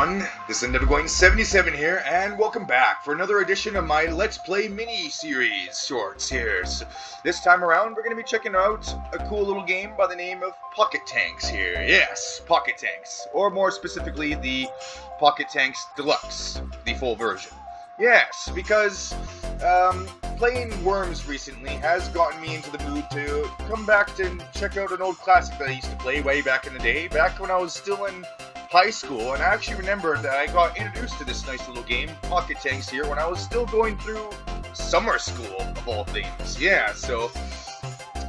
everyone, this is Never Going 77 here, and welcome back for another edition of my Let's Play mini-series shorts here. So this time around, we're going to be checking out a cool little game by the name of Pocket Tanks here. Yes, Pocket Tanks, or more specifically, the Pocket Tanks Deluxe, the full version. Yes, because playing Worms recently has gotten me into the mood to come back to check out an old classic that I used to play way back in the day, back when I was still in high school. And I actually remember that I got introduced to this nice little game, Pocket Tanks here, when I was still going through summer school, of all things. Yeah, so,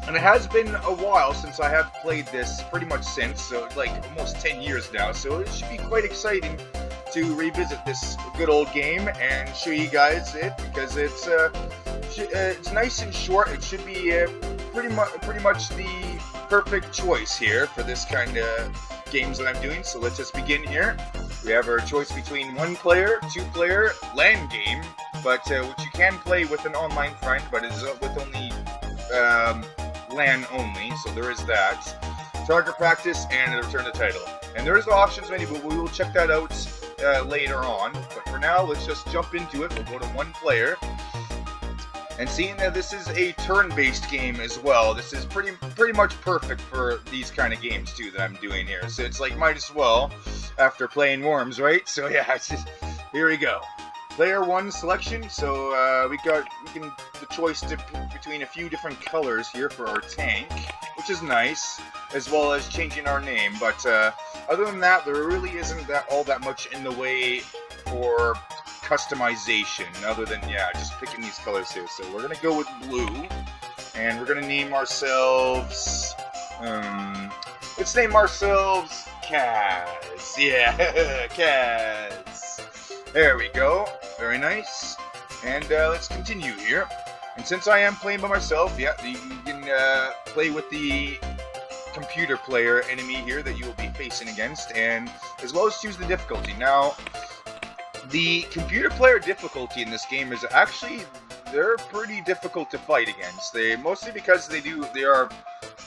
and it has been a while since I have played this, pretty much since, so like almost 10 years now, so it should be quite exciting to revisit this good old game and show you guys it, because it's nice and short. It should be pretty much the perfect choice here for this kind of games that I'm doing. So let's just begin here. We have our choice between 1-player, 2-player, LAN game, but which you can play with an online friend, but it's with only LAN only, so there is that. Target practice and return the title. And there's the options menu, but we will check that out later on. But for now, let's just jump into it. We'll go to 1-player. And seeing that this is a turn-based game as well, this is pretty much perfect for these kind of games too that I'm doing here. So it's like, might as well after playing Worms, right? So yeah, it's just, here we go. Player 1 selection. So we got the choice between a few different colors here for our tank, which is nice, as well as changing our name. But other than that, there really isn't all that much in the way for customization, other than, yeah, just picking these colors here. So we're gonna go with blue, and we're gonna name ourselves, let's name ourselves Kaz. Yeah, Kaz. There we go. Very nice. And let's continue here. And since I am playing by myself, yeah, you can play with the computer player enemy here that you will be facing against, and as well as choose the difficulty. Now, the computer player difficulty in this game is actually, they're pretty difficult to fight against. Mostly because they are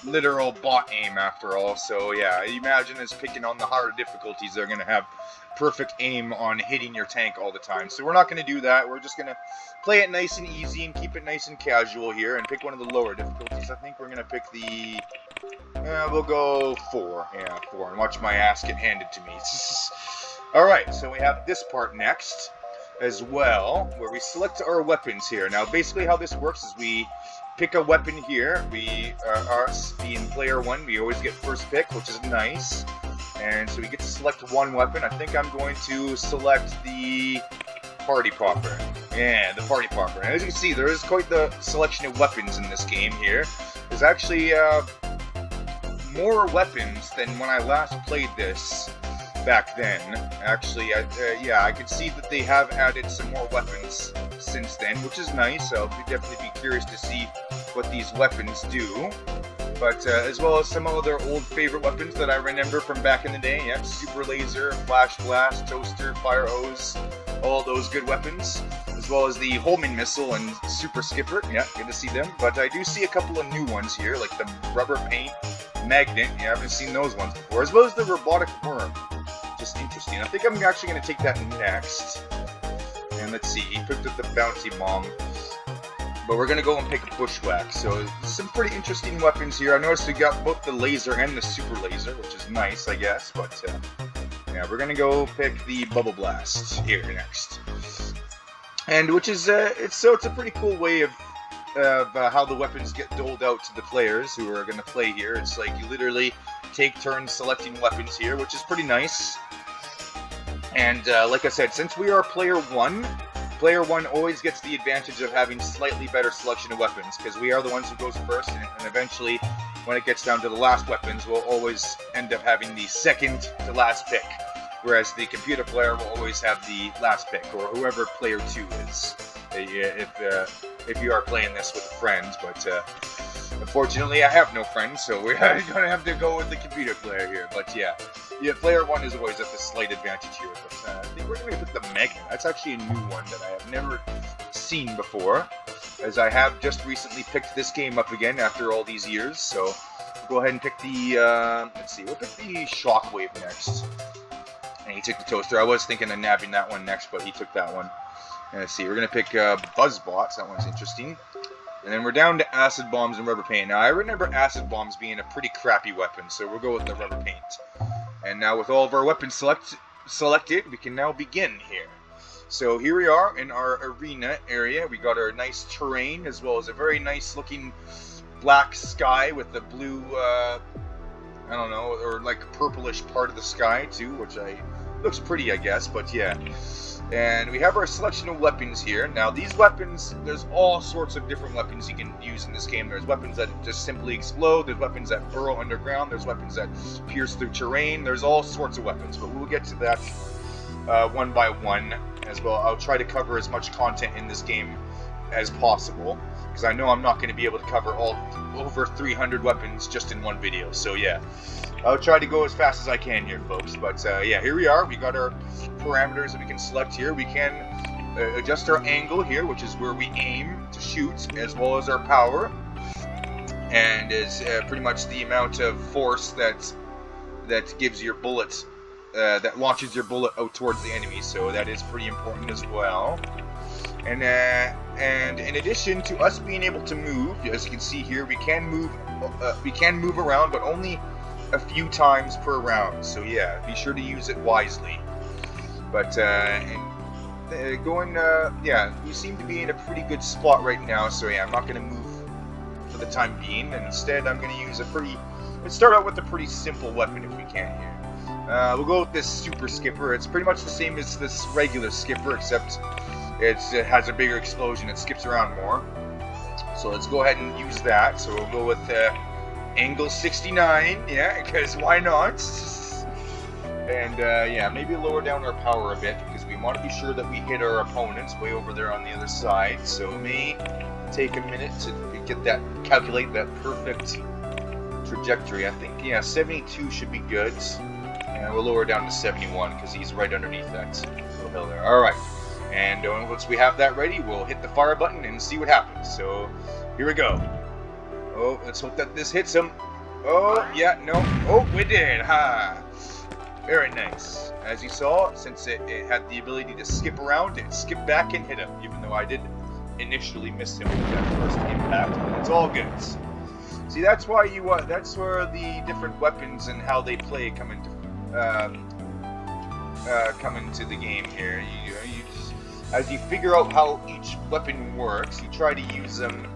literal bot aim after all. So yeah, imagine as picking on the harder difficulties, they're going to have perfect aim on hitting your tank all the time. So we're not going to do that. We're just going to play it nice and easy and keep it nice and casual here and pick one of the lower difficulties. I think we're going to pick the, we'll go 4. Yeah, 4, and watch my ass get handed to me. Alright, so we have this part next as well, where we select our weapons here. Now, basically how this works is we pick a weapon here. Us being player 1, we always get first pick, which is nice. And so we get to select one weapon. I think I'm going to select the Party Popper. Yeah, the Party Popper. And as you can see, there is quite the selection of weapons in this game here. There's actually more weapons than when I last played this back then. Actually, yeah, I could see that they have added some more weapons since then, which is nice. I'll definitely be curious to see what these weapons do. But as well as some other old favorite weapons that I remember from back in the day. Yep, Super Laser, Flash Blast, Toaster, Fire Hose, all those good weapons. As well as the Homing Missile and Super Skipper. Yeah, good to see them. But I do see a couple of new ones here, like the Rubber Paint Magnet. Yeah, I haven't seen those ones before. As well as the Robotic Worm. Just interesting. I think I'm actually going to take that next. And let's see, he picked up the Bouncy Bomb. But we're going to go and pick a Bushwhack. So some pretty interesting weapons here. I noticed we got both the laser and the super laser, which is nice, I guess. But yeah, we're going to go pick the Bubble Blast here next. And which is, it's a pretty cool way of how the weapons get doled out to the players who are going to play here. It's like you literally take turns selecting weapons here, which is pretty nice. And like I said, since we are player 1 always gets the advantage of having slightly better selection of weapons, because we are the ones who goes first, and eventually, when it gets down to the last weapons, we'll always end up having the second to last pick, whereas the computer player will always have the last pick, or whoever player 2 is, if you are playing this with a friend. But unfortunately, I have no friends, so we're going to have to go with the computer player here. But yeah, player 1 is always at the slight advantage here. But I think we're going to pick the Magnet. That's actually a new one that I have never seen before, as I have just recently picked this game up again after all these years. So we'll go ahead and pick the, let's see, we'll pick the Shockwave next. And he took the toaster. I was thinking of nabbing that one next, but he took that one. And let's see, we're going to pick buzz bots. That one's interesting. And then we're down to acid bombs and rubber paint. Now, I remember acid bombs being a pretty crappy weapon, so we'll go with the rubber paint. And now with all of our weapons selected, we can now begin here. So here we are in our arena area. We got our nice terrain, as well as a very nice looking black sky with the blue, I don't know, or like purplish part of the sky too, which looks pretty, I guess, but yeah. And we have our selection of weapons here. Now these weapons, there's all sorts of different weapons you can use in this game. There's weapons that just simply explode, there's weapons that burrow underground, there's weapons that pierce through terrain, there's all sorts of weapons, but we'll get to that one by one as well. I'll try to cover as much content in this game as possible, because I know I'm not going to be able to cover all over 300 weapons just in one video, so yeah. I'll try to go as fast as I can here, folks. But yeah, here we are. We got our parameters that we can select here. We can adjust our angle here, which is where we aim to shoot, as well as our power, and is pretty much the amount of force that gives your bullet, that launches your bullet out towards the enemy. So that is pretty important as well. And in addition to us being able to move, as you can see here, we can move around, but only a few times per round. So yeah, be sure to use it wisely. But yeah, we seem to be in a pretty good spot right now. So yeah, I'm not going to move for the time being, and instead I'm going to use let's start out with a pretty simple weapon if we can here. We'll go with this super skipper. It's pretty much the same as this regular skipper, except it has a bigger explosion. It skips around more. So let's go ahead and use that. So we'll go with angle 69, yeah, because why not? And yeah, maybe lower down our power a bit, because we want to be sure that we hit our opponents way over there on the other side. So it may take a minute to calculate that perfect trajectory. I think, yeah, 72 should be good. And we'll lower down to 71, because he's right underneath that little hill there. Alright, and once we have that ready, we'll hit the fire button and see what happens. So here we go. Oh, let's hope that this hits him. Oh, yeah, no. Oh, we did. Ha. Very nice. As you saw, since it had the ability to skip around, it skipped back and hit him, even though I did initially miss him with that first impact. But it's all good. See, that's why that's where the different weapons and how they play come into the game here. You just, as you figure out how each weapon works, you try to use them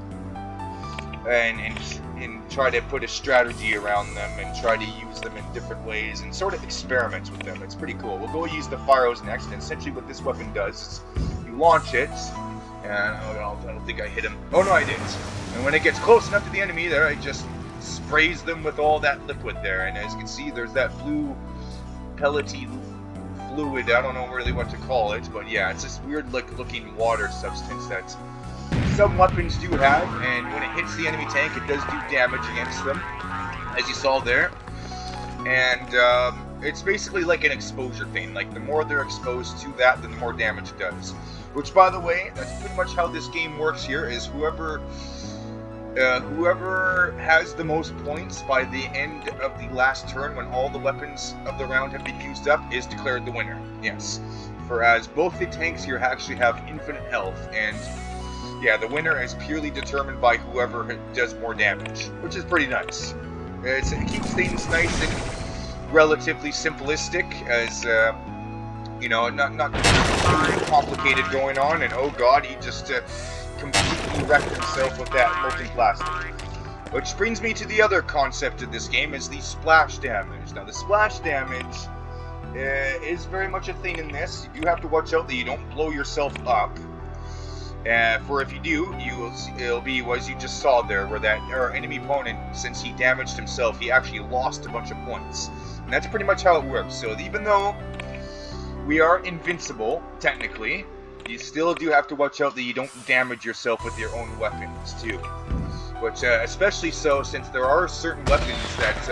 and try to put a strategy around them and try to use them in different ways and sort of experiment with them. It's pretty cool. We'll go use the fire hose next, and essentially what this weapon does is you launch it, and I don't think I hit him. Oh no, I did. And when it gets close enough to the enemy there, it just sprays them with all that liquid there, and as you can see, there's that blue pellety fluid. I don't know really what to call it, but yeah, it's this weird looking water substance that some weapons do have, and when it hits the enemy tank, it does do damage against them, as you saw there. And it's basically like an exposure thing. Like, the more they're exposed to that, then the more damage it does. Which, by the way, that's pretty much how this game works here, is whoever has the most points by the end of the last turn, when all the weapons of the round have been used up, is declared the winner. Yes. Whereas both the tanks here actually have infinite health, and yeah, the winner is purely determined by whoever does more damage, which is pretty nice. It keeps things nice and relatively simplistic, as you know, not too complicated going on. And oh god, he just completely wrecked himself with that molten plastic. Which brings me to the other concept of this game, is the splash damage. Now, the splash damage is very much a thing in this. You do have to watch out that you don't blow yourself up. For if you do, it'll be as you just saw there, where our enemy opponent, since he damaged himself, he actually lost a bunch of points. And that's pretty much how it works. So even though we are invincible, technically, you still do have to watch out that you don't damage yourself with your own weapons, too. Which, especially so, since there are certain weapons that,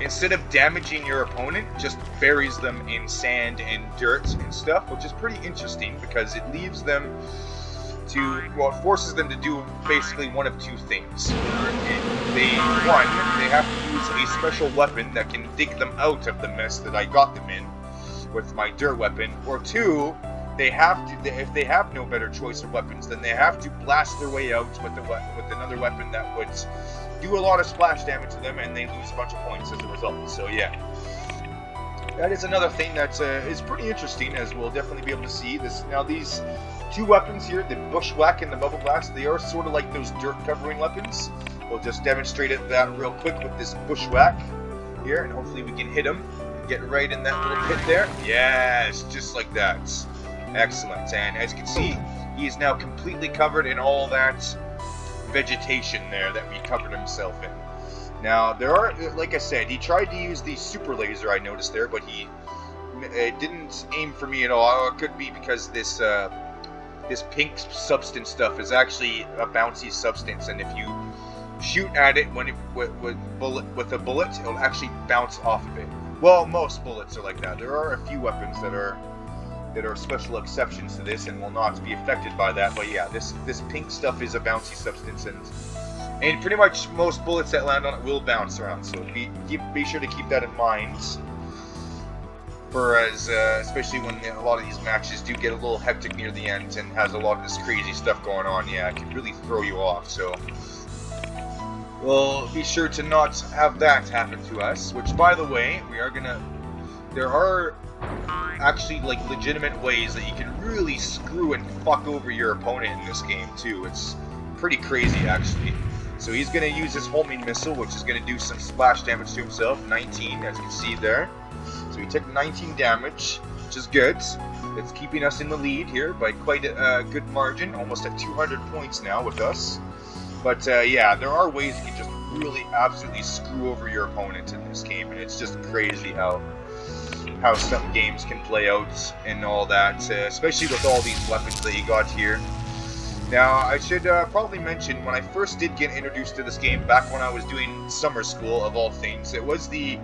instead of damaging your opponent, just buries them in sand and dirt and stuff, which is pretty interesting, because it leaves them it forces them to do basically one of two things. They have to use a special weapon that can dig them out of the mess that I got them in, with my dirt weapon, or 2, they have to, if they have no better choice of weapons, then they have to blast their way out with another weapon that would do a lot of splash damage to them, and they lose a bunch of points as a result. So yeah, that is another thing that is pretty interesting, as we'll definitely be able to see this. Now these 2 weapons here, the bushwhack and the bubble blast, they are sort of like those dirt covering weapons. We'll just demonstrate that real quick with this bushwhack here, and hopefully we can him. Get right in that little pit there. Yes, just like that. Excellent. And as you can see, he is now completely covered in all that vegetation there that we covered himself in. Now, there are, like I said, he tried to use the super laser, I noticed there, but it didn't aim for me at all. It could be because this pink substance stuff is actually a bouncy substance, and if you shoot at it with a bullet, it'll actually bounce off of it. Well, most bullets are like that. There are a few weapons that are special exceptions to this and will not be affected by that. But yeah, this pink stuff is a bouncy substance, and pretty much most bullets that land on it will bounce around. So be sure to keep that in mind. Especially when a lot of these matches do get a little hectic near the end and has a lot of this crazy stuff going on. Yeah, it can really throw you off. So we'll be sure to not have that happen to us. Which, by the way, there are actually like legitimate ways that you can really screw and fuck over your opponent in this game too. It's pretty crazy actually. So he's going to use his homing missile, which is going to do some splash damage to himself. 19, as you can see there. So he took 19 damage, which is good. It's keeping us in the lead here by quite a good margin, almost at 200 points now with us. But yeah, there are ways you can just really absolutely screw over your opponent in this game, and it's just crazy how some games can play out and all that, especially with all these weapons that you got here. Now, I should probably mention, when I first did get introduced to this game, back when I was doing summer school, of all things, it was the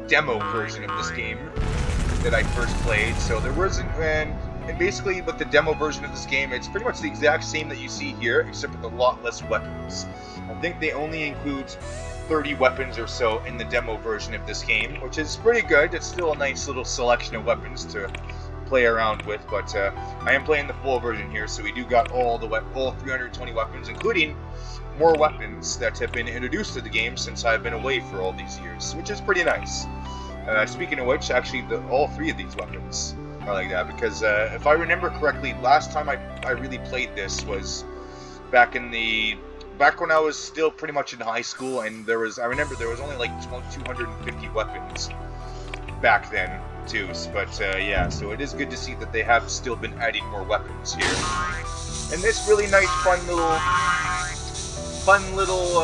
demo version of this game that I first played. So there wasn't, and basically with the demo version of this game, it's pretty much the exact same that you see here, except with a lot less weapons. I think they only include 30 weapons or so in the demo version of this game, which is pretty good. It's still a nice little selection of weapons to play around with, but I am playing the full version here, so we do got all 320 weapons, including more weapons that have been introduced to the game since I've been away for all these years, which is pretty nice. Speaking of which, actually, all 3 of these weapons are like that, because if I remember correctly, last time I really played this was back when I was still pretty much in high school, and I remember there was only like 250 weapons back then too. But yeah, so it is good to see that they have still been adding more weapons here, and this really nice, fun little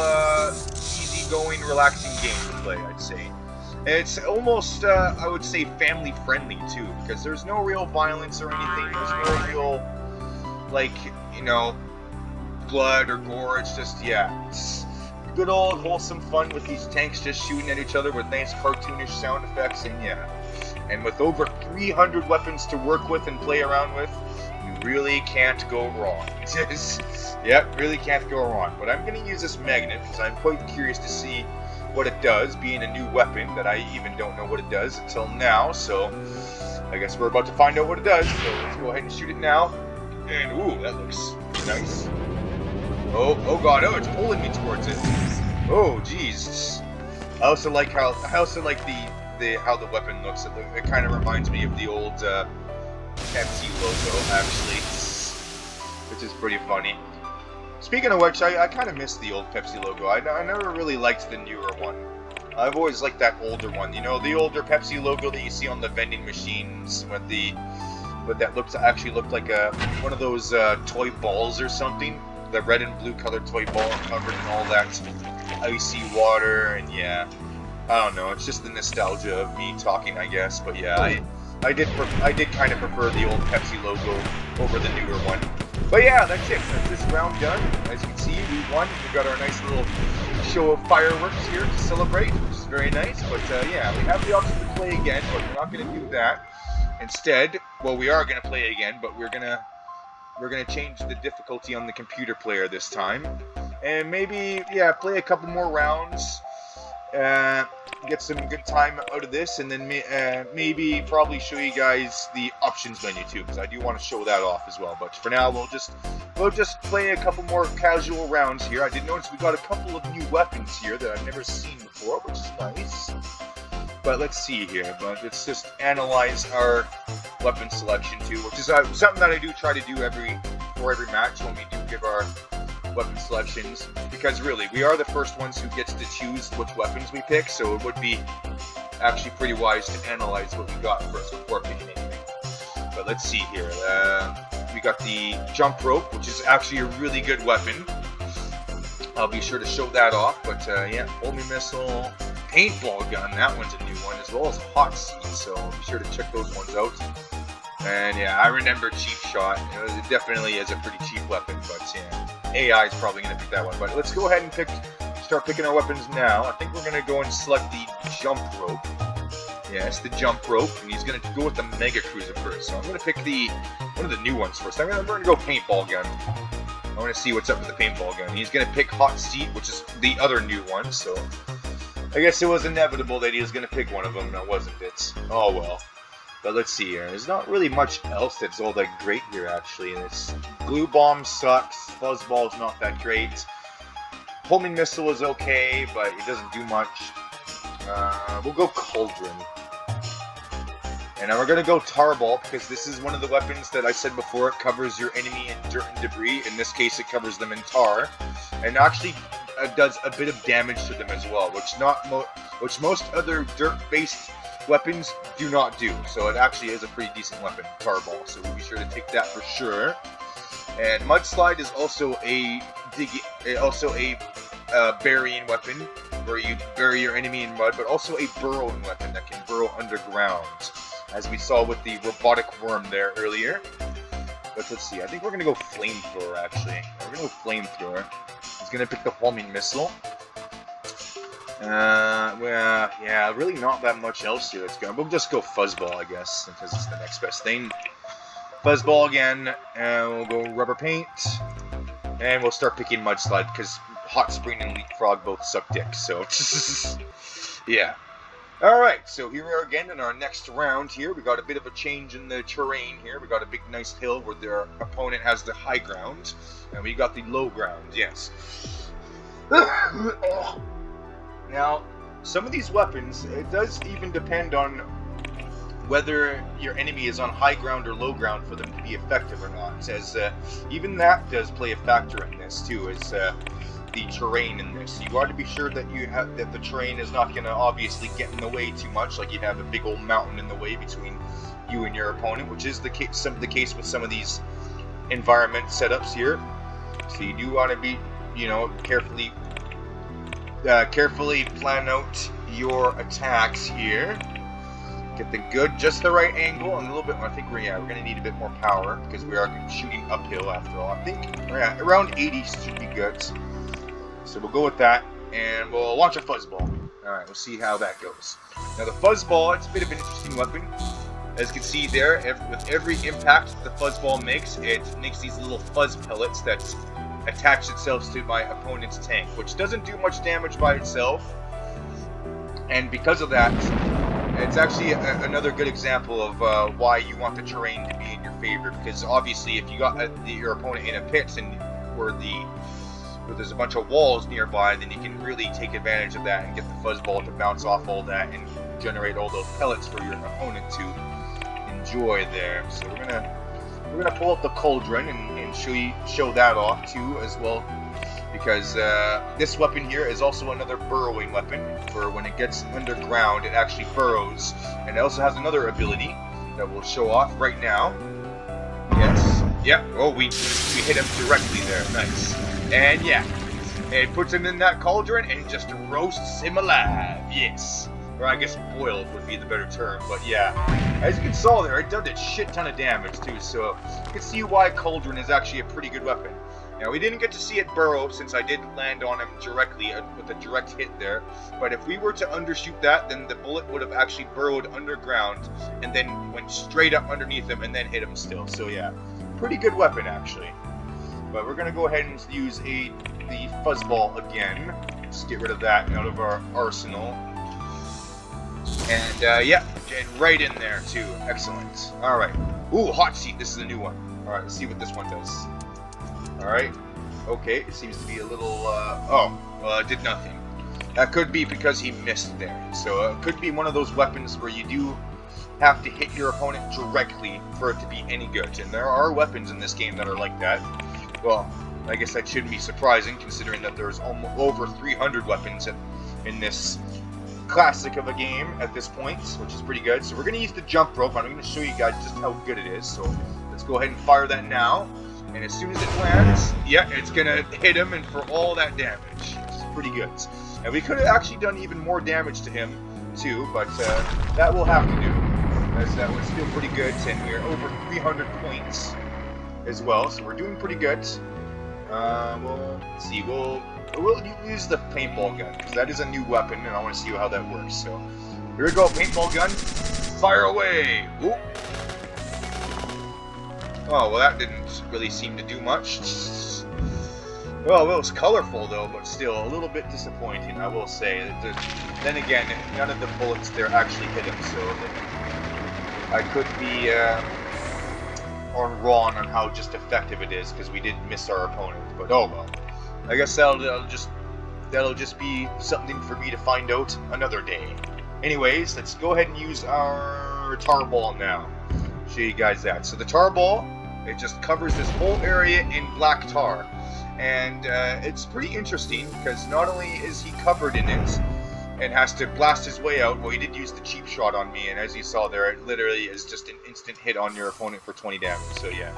easy-going, relaxing game to play, I'd say. And it's almost, I would say, family-friendly too, because there's no real violence or anything. There's no real, like, you know, blood or gore. It's just, yeah, it's good old wholesome fun with these tanks just shooting at each other with nice cartoonish sound effects, and yeah. And with over 300 weapons to work with and play around with, you really can't go wrong. Yep, really can't go wrong. But I'm going to use this magnet because I'm quite curious to see what it does, being a new weapon that I even don't know what it does until now. So I guess we're about to find out what it does. So let's go ahead and shoot it now. And ooh, that looks nice. Oh god, oh, it's pulling me towards it. Oh jeez. I also like how the weapon looks. It kind of reminds me of the old Pepsi logo, actually, which is pretty funny. Speaking of which, I kind of miss the old Pepsi logo. I never really liked the newer one. I've always liked that older one. You know, the older Pepsi logo that you see on the vending machines with that actually looked like one of those toy balls or something. The red and blue colored toy ball covered in all that icy water, and yeah. I don't know, it's just the nostalgia of me talking, I guess, but yeah, I did kind of prefer the old Pepsi logo over the newer one. But yeah, that's it. That's this round done. As you can see, we won. We got our nice little show of fireworks here to celebrate, which is very nice. But yeah, we have the option to play again, but we're not going to do that. Instead, well, we are going to play again, but we're gonna change the difficulty on the computer player this time, and maybe, yeah, play a couple more rounds. get some good time out of this, and then maybe probably show you guys the options menu too, because I do want to show that off as well. But for now, we'll just play a couple more casual rounds here. I did notice we got a couple of new weapons here that I've never seen before, which is nice. But let's see here. But let's just analyze our weapon selection too, which is something that I do try to do for every match when we do give our weapon selections, because really we are the first ones who gets to choose which weapons we pick, so it would be actually pretty wise to analyze what we got first before picking anything. But let's see here. We got the jump rope, which is actually a really good weapon. I'll be sure to show that off. But yeah, homing missile, paintball gun, that one's a new one, as well as hot seat, so be sure to check those ones out. And yeah, I remember cheap shot. It definitely is a pretty cheap weapon, but yeah, AI is probably going to pick that one. But let's go ahead and start picking our weapons now. I think we're going to go and select the jump rope. Yes, the jump rope, and he's going to go with the Mega Cruiser first. So I'm going to pick one of the new ones first. We're going to go paintball gun. I want to see what's up with the paintball gun. He's going to pick hot seat, which is the other new one. So I guess it was inevitable that he was going to pick one of them, now wasn't it? Oh well. But let's see here. There's not really much else that's all that great here, actually. This glue bomb sucks. Fuzzball's not that great. Homing missile is okay, but it doesn't do much. We'll go cauldron. And now we're gonna go tarball, because this is one of the weapons that I said before. It covers your enemy in dirt and debris. In this case, it covers them in tar, and actually does a bit of damage to them as well, which most other dirt-based weapons do not do. So it actually is a pretty decent weapon, tarball. So we'll be sure to take that for sure. And mudslide is also a burying weapon, where you bury your enemy in mud, but also a burrowing weapon that can burrow underground, as we saw with the robotic worm there earlier. But let's see. I think we're gonna go flamethrower. Actually, we're gonna go flamethrower. He's gonna pick the homing missile. Well, yeah, really not that much else here. We'll just go fuzzball, I guess, because it's the next best thing. Fuzzball again, and we'll go rubber paint, and we'll start picking mudslide, because hot spring and leapfrog both suck dick, so yeah. Alright, so here we are again in our next round here. We got a bit of a change in the terrain here. We got a big nice hill where their opponent has the high ground, and we got the low ground, yes. Now, some of these weapons, it does even depend on whether your enemy is on high ground or low ground for them to be effective or not. As even that does play a factor in this too, is the terrain in this. You got to be sure that that the terrain is not going to obviously get in the way too much, like you'd have a big old mountain in the way between you and your opponent, which is the case with some of these environment setups here. So you do want to be, carefully plan out your attacks here. Get just the right angle, and a little bit more. I think we're going to need a bit more power, because we are shooting uphill after all. I think around 80 should be good. So we'll go with that, and we'll launch a fuzzball. Alright, we'll see how that goes. Now the fuzzball, it's a bit of an interesting weapon. As you can see there, with every impact the fuzzball makes, it makes these little fuzz pellets that attach itself to my opponent's tank, which doesn't do much damage by itself. And because of that, it's actually another good example of why you want the terrain to be in your favor. Because obviously, if you got your opponent in a pit and where there's a bunch of walls nearby, then you can really take advantage of that and get the fuzzball to bounce off all that and generate all those pellets for your opponent to enjoy there. So we're gonna pull up the cauldron and show that off too as well, because this weapon here is also another burrowing weapon. For when it gets underground, it actually burrows, and it also has another ability that we'll show off right now. Yes, yeah. Oh, we hit him directly there. Nice. And yeah, it puts him in that cauldron and just roasts him alive. Yes. Or I guess boiled would be the better term, but yeah. As you can see there, it does a shit ton of damage too, so you can see why cauldron is actually a pretty good weapon. Now, we didn't get to see it burrow since I did land on him directly with a direct hit there, but if we were to undershoot that, then the bullet would have actually burrowed underground and then went straight up underneath him and then hit him still. So yeah, pretty good weapon actually. But we're going to go ahead and use the fuzzball again. Let's get rid of that out of our arsenal. And yeah, and right in there too. Excellent. All right. Ooh, hot seat. This is a new one. All right, let's see what this one does. All right. Okay, it seems to be a little. Oh, well, it did nothing. That could be because he missed there. So it could be one of those weapons where you do have to hit your opponent directly for it to be any good. And there are weapons in this game that are like that. Well, I guess that shouldn't be surprising considering that there's almost over 300 weapons in this classic of a game at this point, which is pretty good. So we're going to use the jump rope. I'm going to show you guys just how good it is. So let's go ahead and fire that now. And as soon as it lands, yeah, it's going to hit him and for all that damage. It's pretty good. And we could have actually done even more damage to him too, but that will have to do. As that was still pretty good, and we're over 300 points as well, so we're doing pretty good. Let's see, we'll use the paintball gun, because that is a new weapon, and I want to see how that works. So, here we go, paintball gun, fire away! Ooh. Oh, well that didn't really seem to do much. Well, it was colorful though, but still a little bit disappointing, I will say. Then again, none of the bullets there actually hit him, so I could be wrong on how just effective it is, because we did miss our opponent. But oh well. I guess that'll just be something for me to find out another day. Anyways, let's go ahead and use our tar ball now. Show you guys that. So the tar ball, it just covers this whole area in black tar. And it's pretty interesting, because not only is he covered in it, and has to blast his way out. Well, he did use the cheap shot on me, and as you saw there, it literally is just an instant hit on your opponent for 20 damage. So yeah,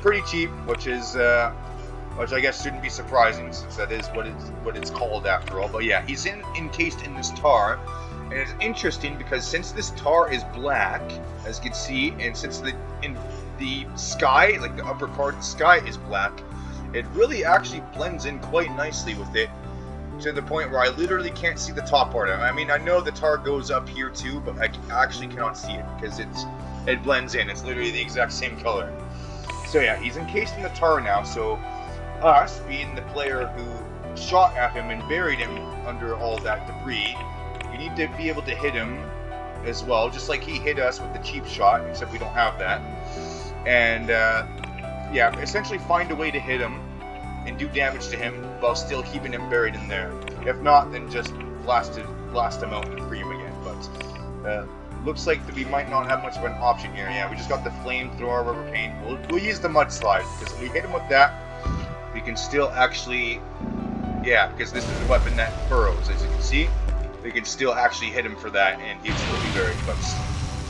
pretty cheap, which I guess shouldn't be surprising, since that is what it's called after all. But yeah, he's encased in this tar, and it's interesting because since this tar is black, as you can see, and since the sky, like the upper part of the sky, is black, it really actually blends in quite nicely with it. To the point where I literally can't see the top part of it. I mean, I know the tar goes up here too, but I actually cannot see it because it blends in. It's literally the exact same color. So yeah, he's encased in the tar now. So us, being the player who shot at him and buried him under all that debris, you need to be able to hit him as well, just like he hit us with the cheap shot, except we don't have that. And yeah, essentially find a way to hit him and do damage to him while still keeping him buried in there. If not, then just blast him out and free him again. But looks like that we might not have much of an option here. Yeah, we just got the flamethrower rubber paint. We'll use the mudslide, because if we hit him with that, we can still actually, yeah, because this is a weapon that furrows, as you can see. We can still actually hit him for that, and he'd still be buried. But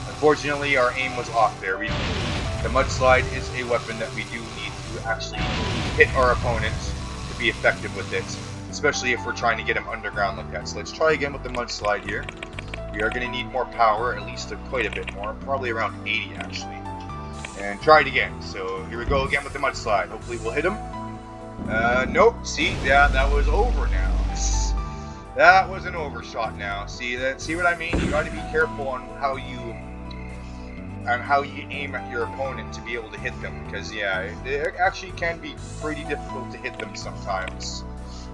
unfortunately, our aim was off there. The mudslide is a weapon that we do need to actually hit our opponent to be effective with it, especially if we're trying to get him underground like that. So let's try again with the mudslide here. We are going to need more power, at least quite a bit more, probably around 80 actually. And try it again. So here we go again with the mudslide. Hopefully we'll hit him. Nope. See, yeah, that was over now. That was an overshot now. See what I mean? You got to be careful on how you aim at your opponent to be able to hit them, because yeah, it actually can be pretty difficult to hit them sometimes,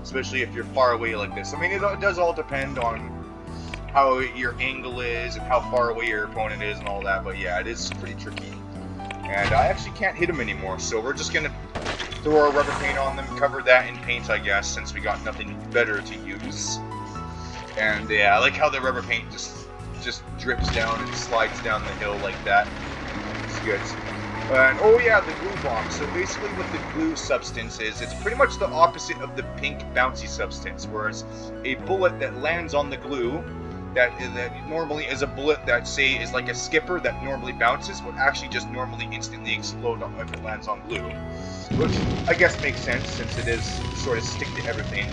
especially if you're far away like this. I mean, it does all depend on how your angle is and how far away your opponent is and all that, but yeah, it is pretty tricky. And I actually can't hit him anymore, so we're just gonna throw our rubber paint on them, cover that in paint, I guess, since we got nothing better to use. And yeah, I like how the rubber paint just drips down and slides down the hill like that. It's good. And oh yeah, the glue bomb. So basically what the glue substance is, it's pretty much the opposite of the pink bouncy substance, whereas a bullet that lands on the glue, that normally is a bullet that, say, is like a skipper that normally bounces, would actually just normally instantly explode if it lands on glue. Which I guess makes sense, since it is sort of stick to everything.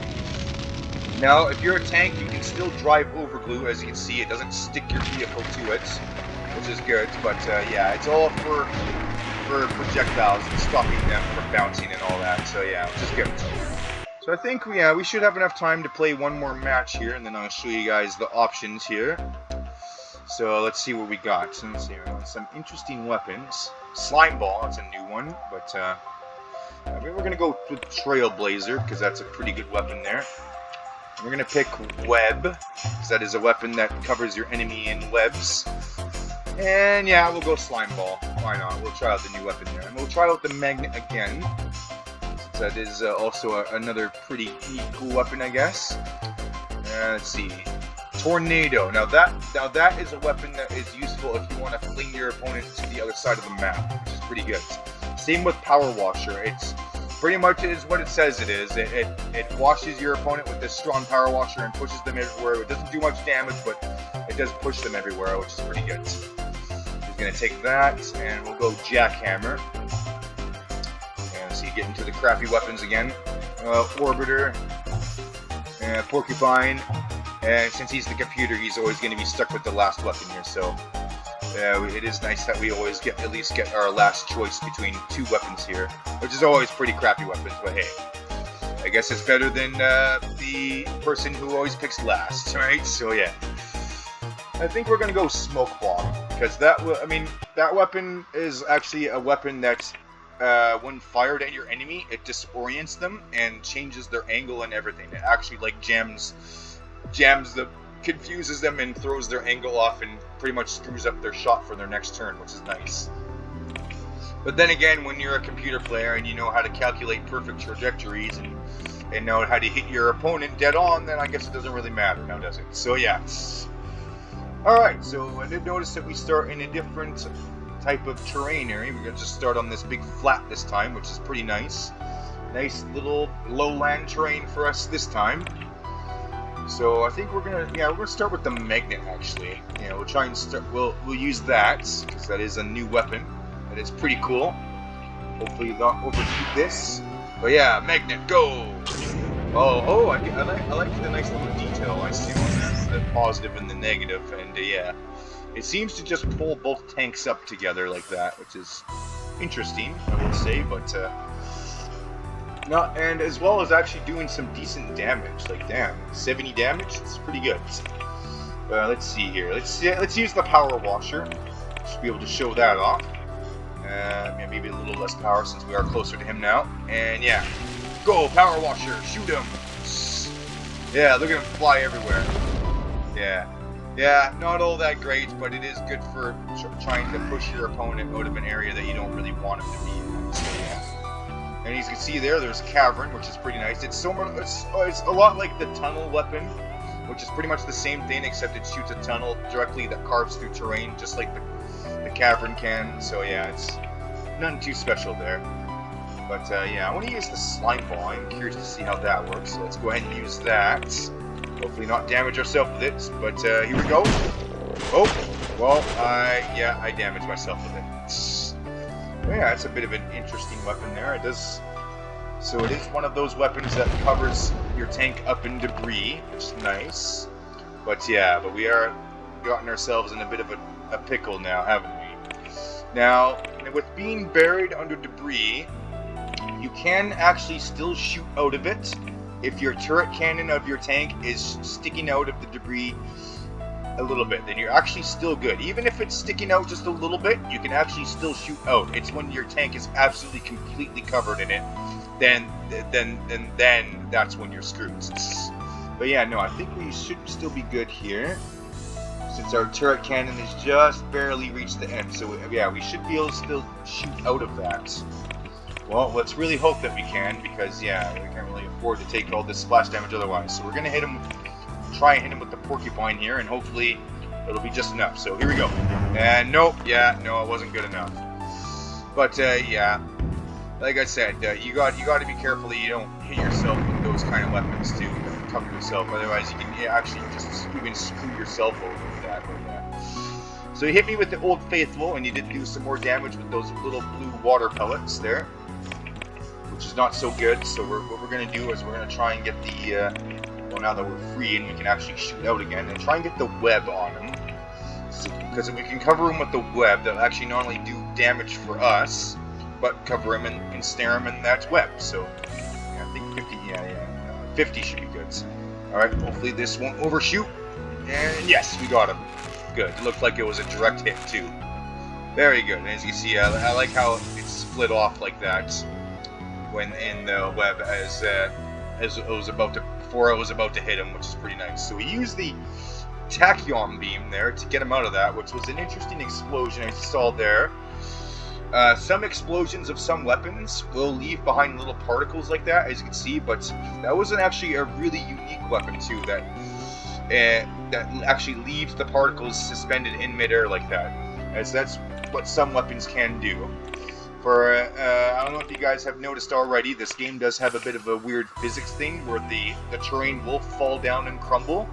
Now, if you're a tank, you can still drive over glue. As you can see, it doesn't stick your vehicle to it, which is good. But yeah, it's all for projectiles and stopping them from bouncing and all that. So yeah, which is good. So I think we should have enough time to play one more match here, and then I'll show you guys the options here. So let's see what we got. So let's see, some interesting weapons. Slime ball, that's a new one, but we're gonna go with Trailblazer because that's a pretty good weapon there. We're going to pick web, because that is a weapon that covers your enemy in webs. And yeah, we'll go slime ball. Why not? We'll try out the new weapon there. And we'll try out the magnet again, since that is also another pretty neat, cool weapon, I guess. Let's see. Tornado. Now that is a weapon that is useful if you want to fling your opponent to the other side of the map, which is pretty good. Same with Power Washer. It's pretty much is what it says it is. It washes your opponent with this strong Power Washer and pushes them everywhere. It doesn't do much damage, but it does push them everywhere, which is pretty good. He's gonna take that, and we'll go Jackhammer. And see, get into the crappy weapons again. Orbiter, and Porcupine. And since he's the computer, he's always going to be stuck with the last weapon here, so it is nice that we always at least get our last choice between two weapons here, which is always pretty crappy weapons, but hey, I guess it's better than the person who always picks last, right? So yeah, I think we're going to go Smoke Bomb, because that weapon is actually a weapon that when fired at your enemy, it disorients them and changes their angle and everything. It actually like confuses them and throws their angle off and pretty much screws up their shot for their next turn, which is nice. But then again, when you're a computer player and you know how to calculate perfect trajectories and know how to hit your opponent dead on, then I guess it doesn't really matter, now does it? So yeah. Alright, so I did notice that we start in a different type of terrain area. We're going to just start on this big flat this time, which is pretty nice. Nice little lowland terrain for us this time. So I think we're gonna start with the magnet actually. Yeah, we'll try and start. We'll use that because that is a new weapon and it's pretty cool. Hopefully not overshoot this. But yeah, magnet, go! Oh, I like the nice little detail I see on that, the positive and the negative, and yeah, it seems to just pull both tanks up together like that, which is interesting, I would say, but. And as well as actually doing some decent damage. Like, damn, 70 damage? It's pretty good. Let's see here. Let's use the Power Washer. Should be able to show that off. Maybe a little less power since we are closer to him now. And yeah, go Power Washer, shoot him. Yeah, look at him fly everywhere. Yeah, not all that great, but it is good for trying to push your opponent out of an area that you don't really want him to be in. So, yeah. And as you can see there's Cavern, which is pretty nice. It's a lot like the tunnel weapon, which is pretty much the same thing, except it shoots a tunnel directly that carves through terrain, just like the Cavern can. So yeah, it's nothing too special there. But yeah, I want to use the Slime Ball. I'm curious to see how that works. So let's go ahead and use that. Hopefully not damage ourselves with it. But here we go. Oh, well, I damaged myself with it. Yeah, it's a bit of an interesting weapon there. So it is one of those weapons that covers your tank up in debris, which is nice. But yeah, we are gotten ourselves in a bit of a pickle now, haven't we? Now, with being buried under debris, you can actually still shoot out of it if your turret cannon of your tank is sticking out of the debris a little bit, then you're actually still good. Even if it's sticking out just a little bit, you can actually still shoot out. It's when your tank is absolutely completely covered in it, then that's when you're screwed. But yeah, no, I think we should still be good here, since our turret cannon has just barely reached the end. So yeah, we should be able to still shoot out of that. Well, let's really hope that we can, because yeah, we can't really afford to take all this splash damage otherwise. So we're gonna try and hit him with the Porcupine here, and hopefully it'll be just enough. So here we go. And nope, yeah, no, it wasn't good enough. But yeah, like I said, you got to be careful that you don't hit yourself with those kind of weapons to cover yourself. Otherwise, you can actually just even screw yourself over with that. So he hit me with the Old Faithful, and he did do some more damage with those little blue water pellets there, which is not so good. So what we're going to do is we're going to try and get the well, now that we're free and we can actually shoot out again, and try and get the web on him. Because if we can cover him with the web, that'll actually not only do damage for us, but cover him and ensnare him in that web. So yeah, I think 50, 50 should be good. Alright, hopefully this won't overshoot. And yes, we got him. Good. It looked like it was a direct hit too. Very good. And as you can see, I like how it's split off like that when in the web as it was about to before I was about to hit him, which is pretty nice. So we used the tachyon beam there to get him out of that, which was an interesting explosion as you saw there. Some explosions of some weapons will leave behind little particles like that, as you can see, but that wasn't actually a really unique weapon too, that actually leaves the particles suspended in midair like that, as that's what some weapons can do. For I don't know if you guys have noticed already, this game does have a bit of a weird physics thing where the terrain will fall down and crumble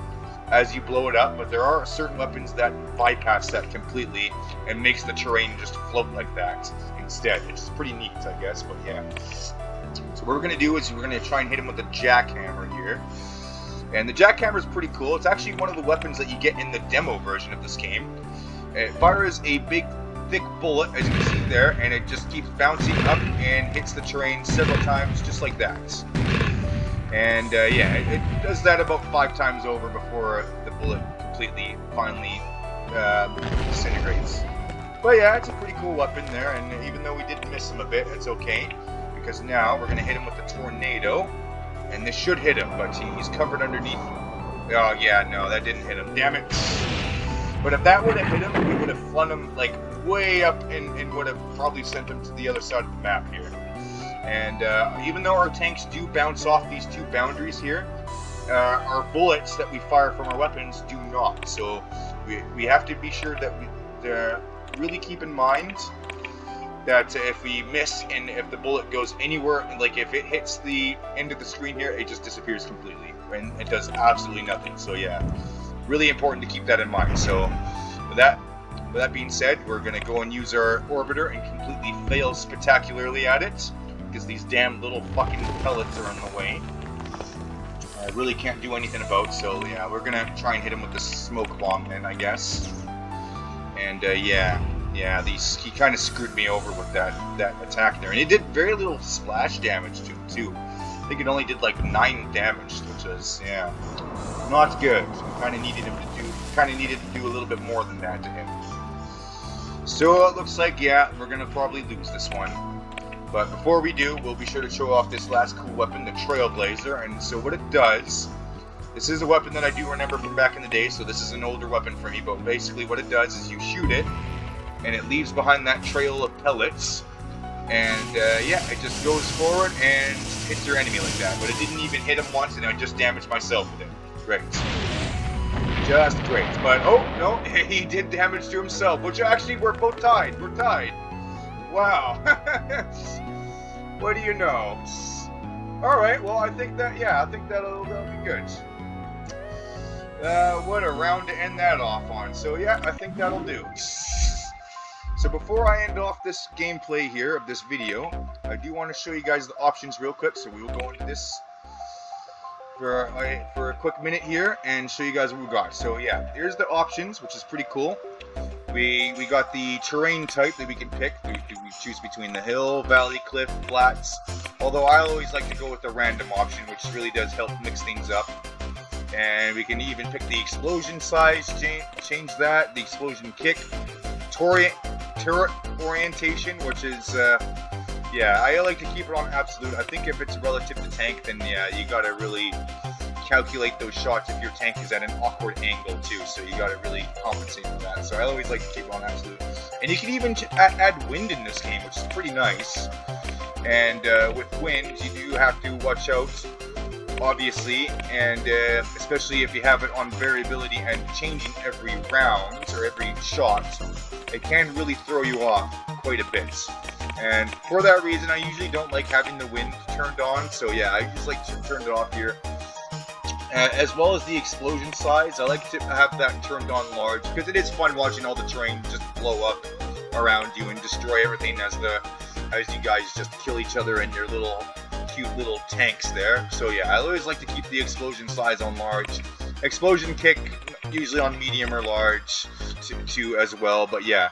as you blow it up, but there are certain weapons that bypass that completely and makes the terrain just float like that instead. It's pretty neat, I guess, but yeah. So what we're going to do is we're going to try and hit him with the jackhammer here. And the jackhammer is pretty cool. It's actually one of the weapons that you get in the demo version of this game. It fires a big, thick bullet, as you can see there, and it just keeps bouncing up and hits the terrain several times, just like that. And yeah, it does that about 5 times over before the bullet completely, finally disintegrates. But yeah, it's a pretty cool weapon there, and even though we did miss him a bit, it's okay, because now we're going to hit him with the tornado, and this should hit him, but he's covered underneath. Oh yeah, no, that didn't hit him, damn it. But if that would have hit him, we would have flung him like way up and would have probably sent him to the other side of the map here. And even though our tanks do bounce off these 2 boundaries here, our bullets that we fire from our weapons do not. So we have to be sure that we really keep in mind that if we miss and if the bullet goes anywhere, like if it hits the end of the screen here, it just disappears completely and it does absolutely nothing. So yeah, really important to keep that in mind. So with that being said, we're going to go and use our orbiter and completely fail spectacularly at it, because these damn little fucking pellets are in the way. I really can't do anything about, so yeah, we're gonna try and hit him with the smoke bomb then, I guess. And yeah, he kind of screwed me over with that attack there, and it did very little splash damage to him too. I think it only did like 9 damage, which is, yeah, not good. Kind of needed to do a little bit more than that to him. So it looks like, yeah, we're gonna probably lose this one. But before we do, we'll be sure to show off this last cool weapon, the Trailblazer. And so what it does, this is a weapon that I do remember from back in the day, so this is an older weapon for me, but basically what it does is you shoot it, and it leaves behind that trail of pellets, and yeah, it just goes forward and hits your enemy like that. But it didn't even hit him once, and I just damaged myself with it. Great. Just great. But, oh, no, he did damage to himself, which actually, we're both tied. We're tied. Wow. What do you know? Alright, well, I think that'll be good. What a round to end that off on. So yeah, I think that'll do. So before I end off this gameplay here of this video, I do want to show you guys the options real quick. So we will go into this for a quick minute here and show you guys what we got. So yeah, here's the options, which is pretty cool. We got the terrain type that we can pick. We choose between the hill, valley, cliff, flats. Although I always like to go with the random option, which really does help mix things up. And we can even pick the explosion size, change that, the explosion kick, turret orientation, which is, yeah, I like to keep it on absolute. I think if it's relative to tank, then yeah, you gotta really calculate those shots if your tank is at an awkward angle too, so you gotta really compensate for that. So I always like to keep it on absolute. And you can even add wind in this game, which is pretty nice. And with wind, you do have to watch out, obviously, and especially if you have it on variability and changing every round or every shot, it can really throw you off quite a bit. And for that reason, I usually don't like having the wind turned on, so yeah, I just like to turn it off here. As well as the explosion size, I like to have that turned on large, because it is fun watching all the terrain just blow up around you and destroy everything as you guys just kill each other in your cute little tanks there. So yeah, I always like to keep the explosion size on large. Explosion kick usually on medium or large too as well, but yeah,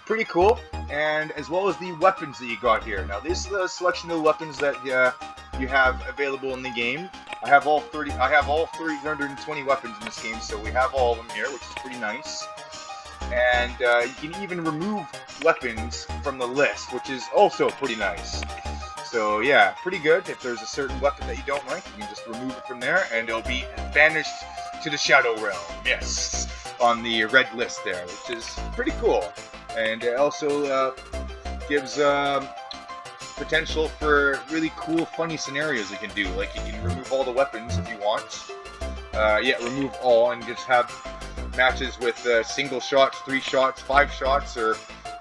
pretty cool. And as well as the weapons that you got here. Now this is a selection of weapons that you have available in the game. I have all 320 weapons in this game, so we have all of them here, which is pretty nice. And you can even remove weapons from the list, which is also pretty nice. So yeah, pretty good. If there's a certain weapon that you don't like, you can just remove it from there, and it'll be banished to the Shadow Realm. Yes, on the red list there, which is pretty cool. And it also gives potential for really cool, funny scenarios you can do. Like you can remove all the weapons if you want. Yeah, remove all and just have matches with single shots, 3 shots, 5 shots, or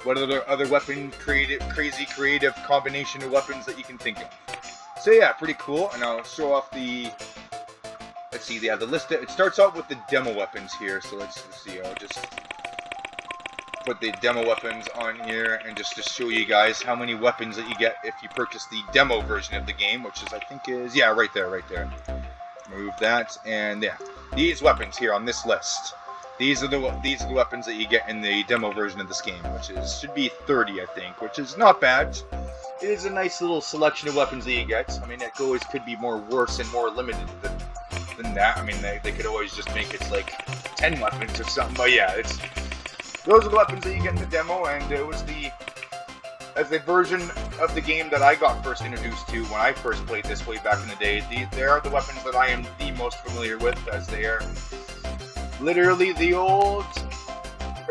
what other weapon crazy creative combination of weapons that you can think of. So yeah, pretty cool. And I'll show off the. Let's see, the list. It starts out with the demo weapons here. So let's see. I'll just put the demo weapons on here and just to show you guys how many weapons that you get if you purchase the demo version of the game, which is I think is right there. Remove that, and yeah, these weapons here on this list. These are the weapons that you get in the demo version of this game, which should be 30, I think, which is not bad. It is a nice little selection of weapons that you get. I mean, it always could be worse and more limited than that. I mean, they could always just make it like 10 weapons or something. But yeah, those are the weapons that you get in the demo, and it was the version of the game that I got first introduced to when I first played this way back in the day. They are the weapons that I am the most familiar with, as they are literally the old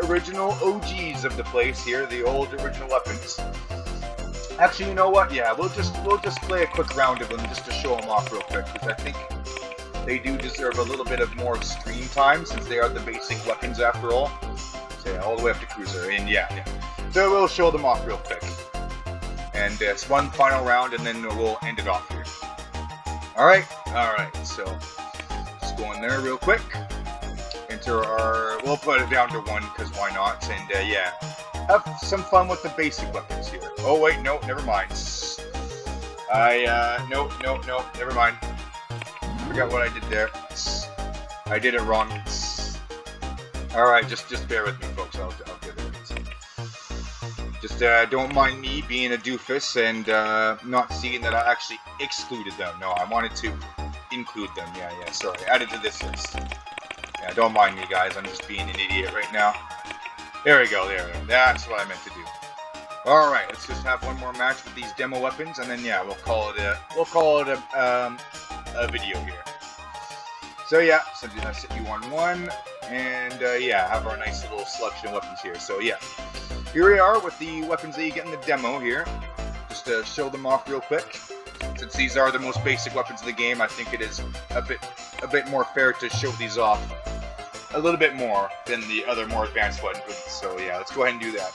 original OGs of the place here, the old original weapons. Actually, you know what? Yeah, we'll just play a quick round of them just to show them off real quick, because I think they do deserve a little bit of more screen time since they are the basic weapons after all. So yeah, all the way up to cruiser, and yeah. So we'll show them off real quick, and it's one final round, and then we'll end it off here. All right. So just go in there real quick. Enter we'll put it down to 1 because why not? And yeah, have some fun with the basic weapons here. Oh wait, no, never mind. No, never mind. Forgot what I did there. I did it wrong. All right, just bear with me, folks. I'll get it. Just don't mind me being a doofus and not seeing that I actually excluded them. No, I wanted to include them. Yeah. Sorry, added to this list. Yeah, don't mind me, guys. I'm just being an idiot right now. There we go. That's what I meant to do. All right, let's just have one more match with these demo weapons, and then yeah, we'll call it a video here. So yeah, so I set you on 1, and yeah, have our nice little selection of weapons here. So yeah, here we are with the weapons that you get in the demo here. Just to show them off real quick. Since these are the most basic weapons of the game, I think it is a bit more fair to show these off a little bit more than the other more advanced weapons. So yeah, let's go ahead and do that.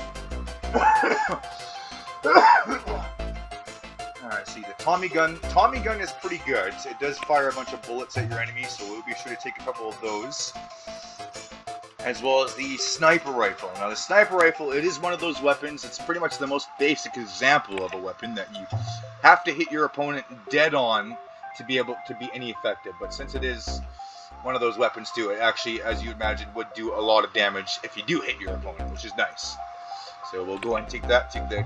Alright, see the Tommy gun. Tommy gun is pretty good. It does fire a bunch of bullets at your enemies, so we'll be sure to take a couple of those. As well as the sniper rifle. Now the sniper rifle, it is one of those weapons, it's pretty much the most basic example of a weapon that you have to hit your opponent dead on to be able to be any effective. But since it is one of those weapons too, it actually, as you imagine, would do a lot of damage if you do hit your opponent, which is nice. So we'll go ahead and take that, take the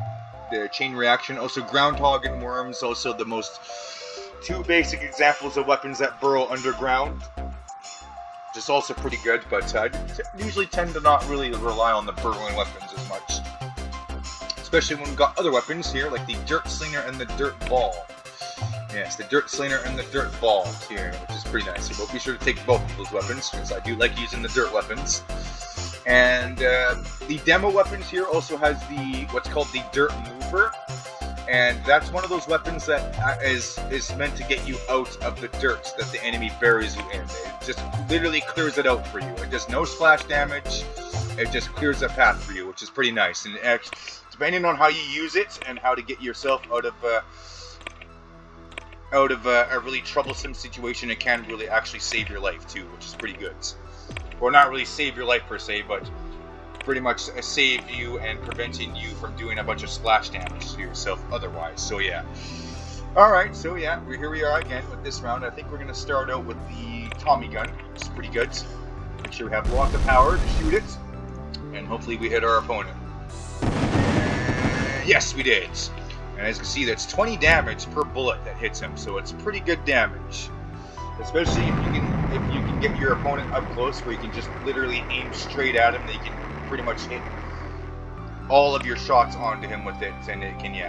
chain reaction. Also groundhog and worms, also the most 2 basic examples of weapons that burrow underground. Just also pretty good, but I usually tend to not really rely on the burrowing weapons as much. Especially when we've got other weapons here, like the Dirt Slinger and the Dirt Ball. Yes, the Dirt Slinger and the Dirt Ball here, which is pretty nice. So we'll be sure to take both of those weapons, because I do like using the dirt weapons. And the demo weapons here also has what's called the Dirt Mover. And that's one of those weapons that is meant to get you out of the dirt that the enemy buries you in. It just literally clears it out for you. It does no splash damage. It just clears a path for you, which is pretty nice. And depending on how you use it and how to get yourself out of a really troublesome situation, it can really actually save your life too, which is pretty good. Or not really save your life per se, but pretty much save you and preventing you from doing a bunch of splash damage to yourself otherwise. So yeah. Alright, so yeah, here we are again with this round. I think we're going to start out with the Tommy gun, which is pretty good. Make sure we have lots of power to shoot it, and hopefully we hit our opponent. Yes, we did. And as you can see, that's 20 damage per bullet that hits him, so it's pretty good damage. Especially if you can get your opponent up close, where you can just literally aim straight at him, they can pretty much hit all of your shots onto him with it, and it can be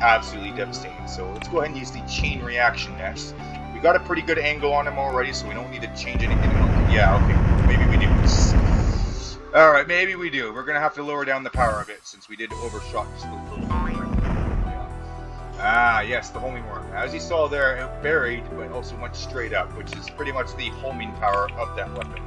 absolutely devastating. So let's go ahead and use the chain reaction next. We got a pretty good angle on him already, so we don't need to change anything. Yeah, okay, maybe we do. All right, maybe we do. We're gonna have to lower down the power a bit since we did overshot just a little bit. Yeah. Ah, yes, the homing worm. As you saw there, it buried, but also went straight up, which is pretty much the homing power of that weapon.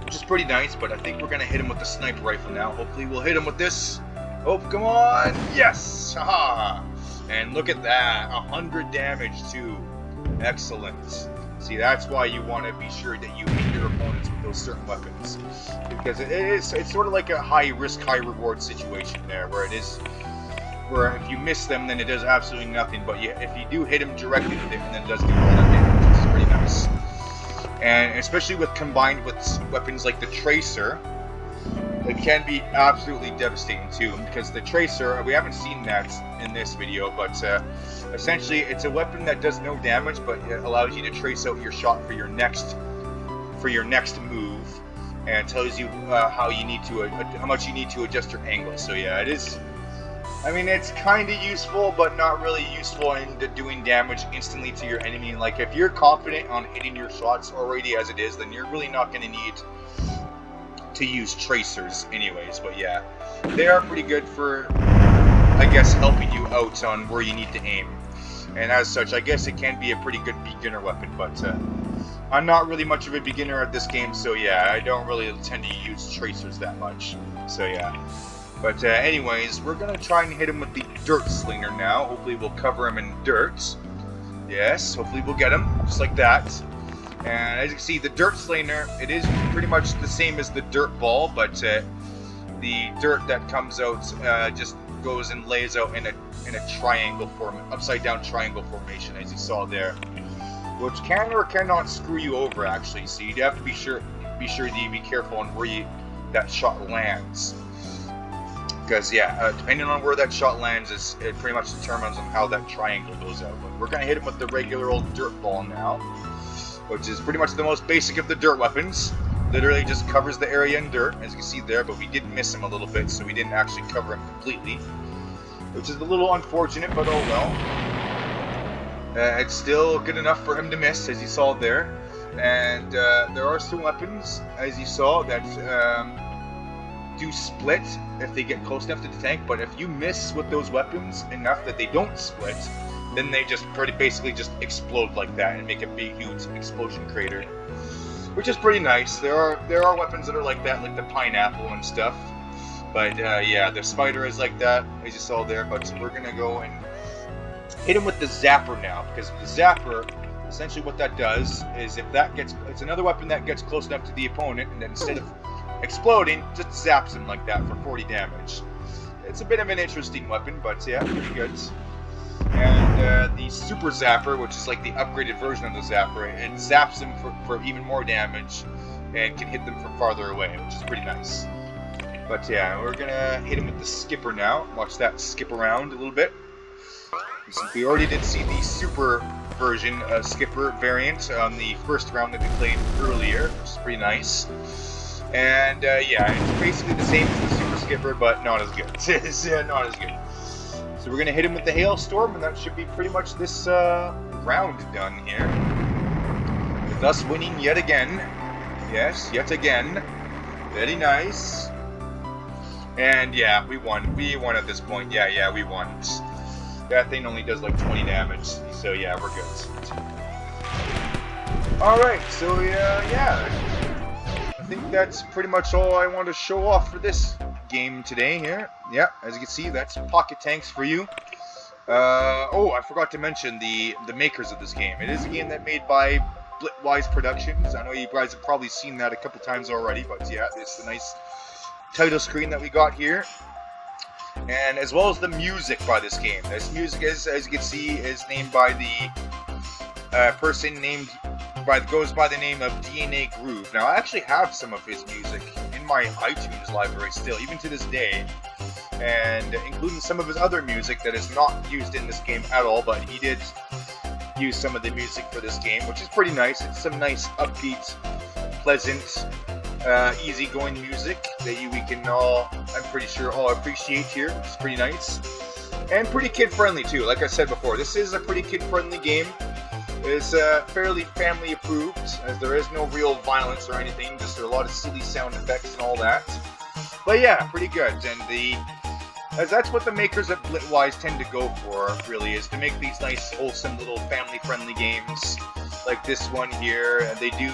Which is pretty nice, but I think we're gonna hit him with the sniper rifle now. Hopefully we'll hit him with this. Oh, come on! Yes! Haha! And look at that, 100 damage too. Excellent. See, that's why you want to be sure that you hit your opponents with those certain weapons, because it's sort of like a high risk, high reward situation there, where if you miss them, then it does absolutely nothing. But if you do hit them directly with it, then it does do all that damage, which is pretty nice. And especially combined with weapons like the Tracer, it can be absolutely devastating too, because the Tracer, we haven't seen that in this video, but essentially it's a weapon that does no damage, but it allows you to trace out your shot for your next move, and tells you how much you need to adjust your angle. So yeah, it is. I mean, it's kind of useful, but not really useful in doing damage instantly to your enemy. Like, if you're confident on hitting your shots already as it is, then you're really not going to need to use tracers anyways. But yeah, they are pretty good for, I guess, helping you out on where you need to aim. And as such, I guess it can be a pretty good beginner weapon, but I'm not really much of a beginner at this game, so yeah, I don't really tend to use tracers that much. So yeah. But anyways, we're going to try and hit him with the Dirt Slinger now. Hopefully we'll cover him in dirt. Yes, hopefully we'll get him, just like that. And as you can see, the Dirt Slinger, it is pretty much the same as the Dirt Ball, but the dirt that comes out just goes and lays out in a triangle form, upside down triangle formation, as you saw there, which can or cannot screw you over actually. So you have to be sure that you be careful on where that shot lands, because yeah, depending on where that shot lands, it pretty much determines on how that triangle goes out. But we're gonna hit him with the regular old Dirt Ball now, which is pretty much the most basic of the dirt weapons. Literally just covers the area in dirt, as you can see there, but we did miss him a little bit, so we didn't actually cover him completely, which is a little unfortunate, but oh well. It's still good enough for him to miss, as you saw there. And there are some weapons, as you saw, that do split if they get close enough to the tank, but if you miss with those weapons enough that they don't split, then they just basically just explode like that and make a big, huge explosion crater, which is pretty nice. There are weapons that are like that, like the pineapple and stuff. But yeah, the spider is like that, as you saw there. But we're gonna go and hit him with the zapper now, because the zapper, essentially what that does is it's another weapon that gets close enough to the opponent, and then instead of exploding, just zaps him like that for 40 damage. It's a bit of an interesting weapon, but yeah, pretty good. And the Super Zapper, which is like the upgraded version of the Zapper, it zaps them for even more damage and can hit them from farther away, which is pretty nice. But yeah, we're gonna hit him with the Skipper now. Watch that skip around a little bit. We already did see the Super version Skipper variant on the first round that we played earlier, which is pretty nice. And yeah, it's basically the same as the Super Skipper, but not as good. It's not as good. So we're going to hit him with the Hailstorm, and that should be pretty much this round done here. With us winning yet again. Yes, yet again. Very nice. And yeah, we won. We won at this point. Yeah, we won. That thing only does like 20 damage, so yeah, we're good. Alright, so yeah, I think that's pretty much all I want to show off for this game today here. Yeah, as you can see, that's Pocket Tanks for you. Oh, I forgot to mention the makers of this game. It is a game that made by Blitwise Productions. I know you guys have probably seen that a couple times already, but yeah, it's a nice title screen that we got here. And as well as the music by this game. This music is, as you can see, is named by the person goes by the name of DNA Groove. Now, I actually have some of his music in my iTunes library still, even to this day, and including some of his other music that is not used in this game at all, but he did use some of the music for this game, which is pretty nice. It's some nice, upbeat, pleasant easygoing music that we can all, I'm pretty sure, all appreciate here, which is pretty nice. And pretty kid-friendly too. Like I said before, this is a pretty kid-friendly game. It's fairly family-approved, as there is no real violence or anything. Just a lot of silly sound effects and all that. But yeah, pretty good. And as that's what the makers at Blitwise tend to go for, really, is to make these nice, wholesome little family-friendly games. Like this one here, and they do.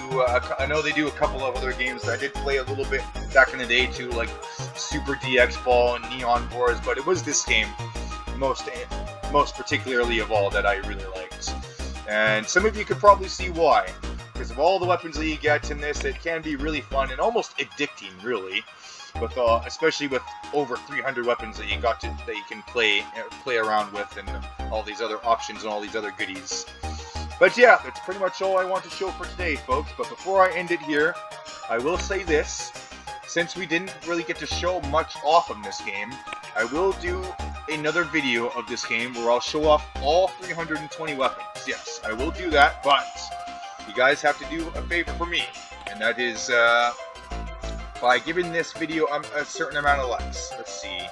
I know they do a couple of other games that I did play a little bit back in the day too, like Super DX Ball and Neon Wars. But it was this game, most particularly of all, that I really liked. And some of you could probably see why, because of all the weapons that you get in this, it can be really fun and almost addicting, really. With especially with over 300 weapons that you can play around with, and all these other options and all these other goodies. But yeah, that's pretty much all I want to show for today, folks. But before I end it here, I will say this. Since we didn't really get to show much off of this game, I will do another video of this game where I'll show off all 320 weapons. Yes, I will do that, but you guys have to do a favor for me. And that is by giving this video a certain amount of likes. Let's see.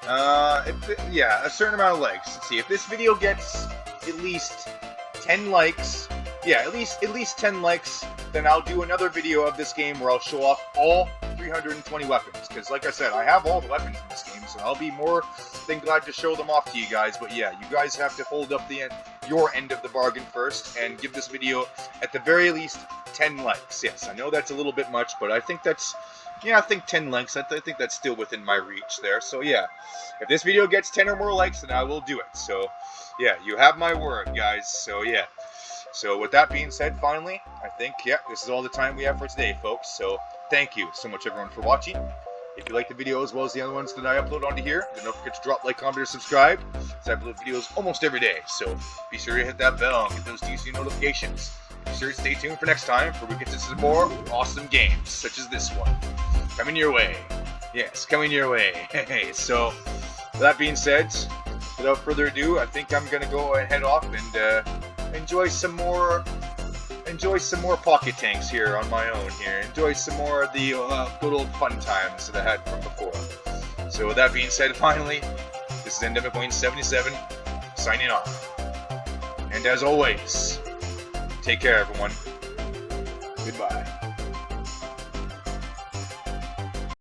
A certain amount of likes. Let's see. If this video gets at least 10 likes, at least 10 likes, then I'll do another video of this game where I'll show off all 320 weapons, because like I said, I have all the weapons in this game, so I'll be more than glad to show them off to you guys. But yeah, you guys have to hold up your end of the bargain first, and give this video at the very least 10 likes. Yes, I know that's a little bit much, but I think that's, I think 10 likes, I think that's still within my reach there. So yeah, if this video gets 10 or more likes, then I will do it. So yeah, you have my word, guys. So yeah. So with that being said, finally, I think, this is all the time we have for today, folks. So thank you so much, everyone, for watching. If you like the video as well as the other ones that I upload onto here, then don't forget to drop, like, comment, or subscribe, as I upload videos almost every day. So be sure to hit that bell and get those DC notifications. Be sure to stay tuned for next time, for we get to some more awesome games, such as this one. Coming your way. Yes, coming your way. Hey, so with that being said, without further ado, I think I'm gonna go and head off and enjoy some more pocket tanks here on my own here. Enjoy some more of the good old fun times that I had from before. So with that being said, finally, this is Endemic Wayne 77 signing off. And as always, take care, everyone. Goodbye.